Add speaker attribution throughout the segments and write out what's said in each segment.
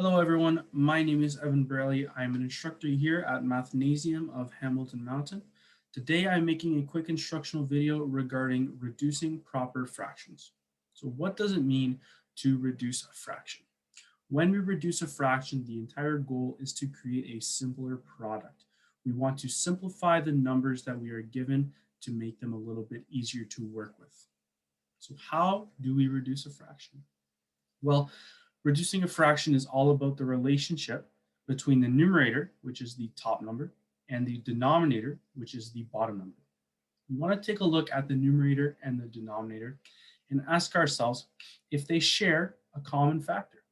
Speaker 1: Hello everyone, my name is Evan Braley. I'm an instructor here at Mathnasium of Hamilton Mountain. Today I'm making a quick instructional video regarding reducing proper fractions. So what does it mean to reduce a fraction? When we reduce a fraction, the entire goal is to create a simpler product. We want to simplify the numbers that we are given to make them a little bit easier to work with. So how do we reduce a fraction? Well, reducing a fraction is all about the relationship between the numerator, which is the top number, and the denominator, which is the bottom number. We want to take a look at the numerator and the denominator and ask ourselves if they share a common factor.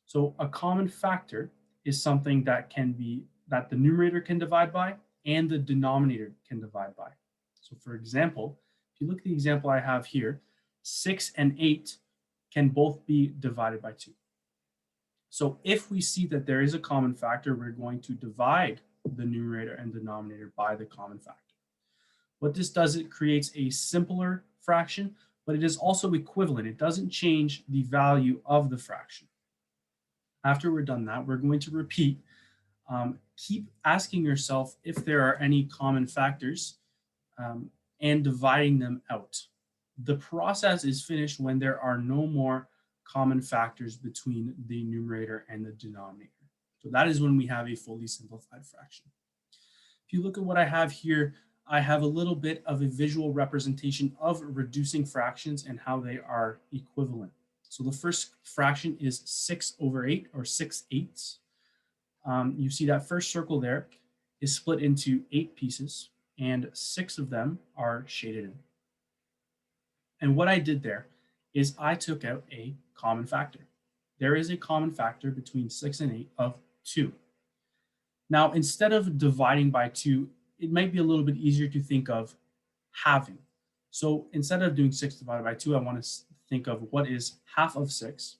Speaker 1: So a common factor is something that the numerator can divide by and the denominator can divide by. So for example, if you look at the example I have here, 6 and 8 can both be divided by 2. So if we see that there is a common factor, we're going to divide the numerator and denominator by the common factor. What this does, it creates a simpler fraction, but it is also equivalent. It doesn't change the value of the fraction. After we're done that, we're going to repeat. Keep asking yourself if there are any common factors and dividing them out. The process is finished when there are no more common factors between the numerator and the denominator. So that is when we have a fully simplified fraction. If you look at what I have here, I have a little bit of a visual representation of reducing fractions and how they are equivalent. So the first fraction is 6/8 or 6/8. You see that first circle there is split into 8 pieces and 6 of them are shaded in. And what I did there is I took out a common factor. There is a common factor between 6 and 8 of 2. Now, instead of dividing by 2, it might be a little bit easier to think of halving. So instead of doing 6 divided by 2, I want to think of what is half of 6.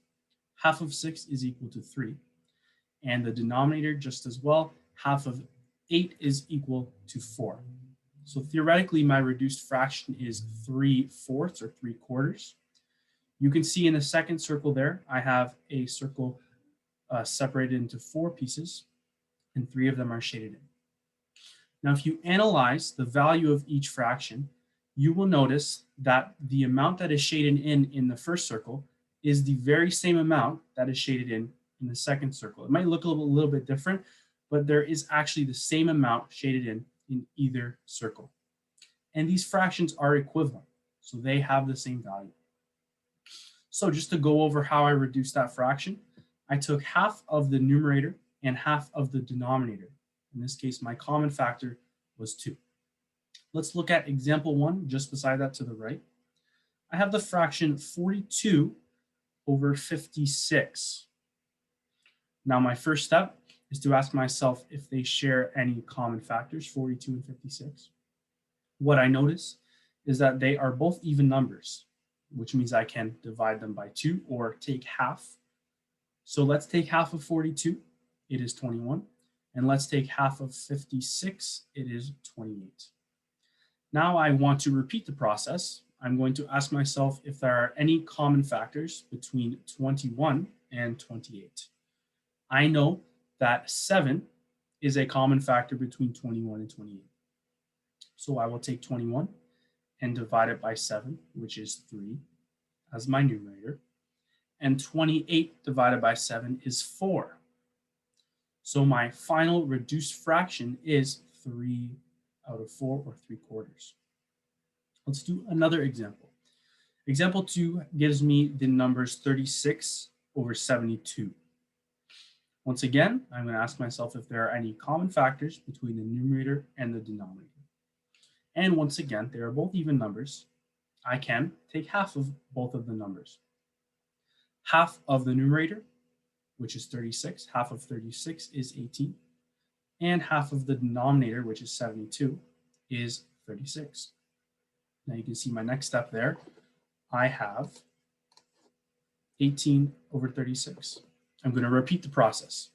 Speaker 1: Half of 6 is equal to 3. And the denominator just as well, half of 8 is equal to 4. So theoretically, my reduced fraction is 3/4 or 3/4. You can see in the second circle there, I have a circle separated into 4 pieces, and 3 of them are shaded in. Now, if you analyze the value of each fraction, you will notice that the amount that is shaded in the first circle is the very same amount that is shaded in the second circle. It might look a little bit different, but there is actually the same amount shaded in either circle. And these fractions are equivalent, so they have the same value. So just to go over how I reduced that fraction, I took half of the numerator and half of the denominator. In this case, my common factor was 2. Let's look at example 1, just beside that to the right. I have the fraction 42/56. Now, my first step is to ask myself if they share any common factors, 42 and 56. What I notice is that they are both even numbers, which means I can divide them by 2 or take half. So let's take half of 42, it is 21. And let's take half of 56, it is 28. Now I want to repeat the process. I'm going to ask myself if there are any common factors between 21 and 28. I know that 7 is a common factor between 21 and 28. So I will take 21 and divide it by 7, which is 3, as my numerator. And 28 divided by 7 is 4. So my final reduced fraction is 3/4 or 3/4. Let's do another example. Example 2 gives me the numbers 36/72. Once again, I'm going to ask myself if there are any common factors between the numerator and the denominator. And once again, they are both even numbers. I can take half of both of the numbers. Half of the numerator, which is 36, half of 36 is 18, and half of the denominator, which is 72, is 36. Now you can see my next step there. I have 18/36. I'm going to repeat the process.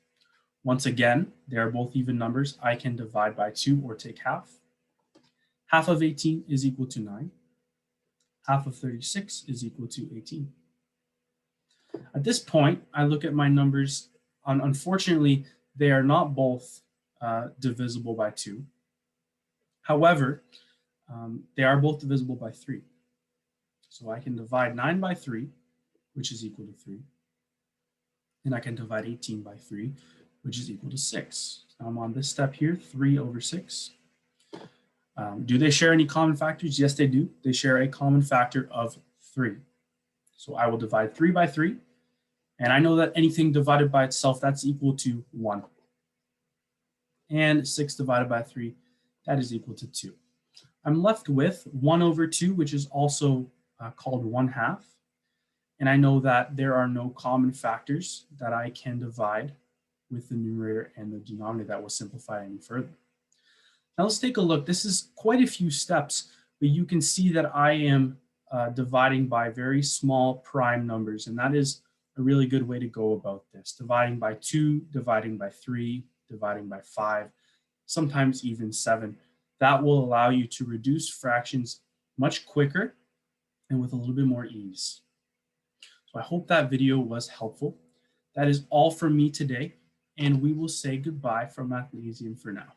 Speaker 1: Once again, they are both even numbers. I can divide by 2 or take half. Half of 18 is equal to 9. Half of 36 is equal to 18. At this point, I look at my numbers Unfortunately, they are not both divisible by 2. However, they are both divisible by 3. So I can divide 9 by 3, which is equal to 3. And I can divide 18 by 3, which is equal to 6. Now I'm on this step here, 3 over 6. Do they share any common factors? Yes, they do. They share a common factor of 3. So I will divide 3 by 3. And I know that anything divided by itself, that's equal to 1. And 6 divided by 3, that is equal to 2. I'm left with 1 over 2, which is also called 1/2. And I know that there are no common factors that I can divide with the numerator and the denominator that will simplify any further. Now let's take a look. This is quite a few steps, but you can see that I am dividing by very small prime numbers, and that is a really good way to go about this. Dividing by 2, dividing by 3, dividing by 5, sometimes even 7. That will allow you to reduce fractions much quicker and with a little bit more ease. So I hope that video was helpful. That is all from me today, and we will say goodbye from Mathnasium for now.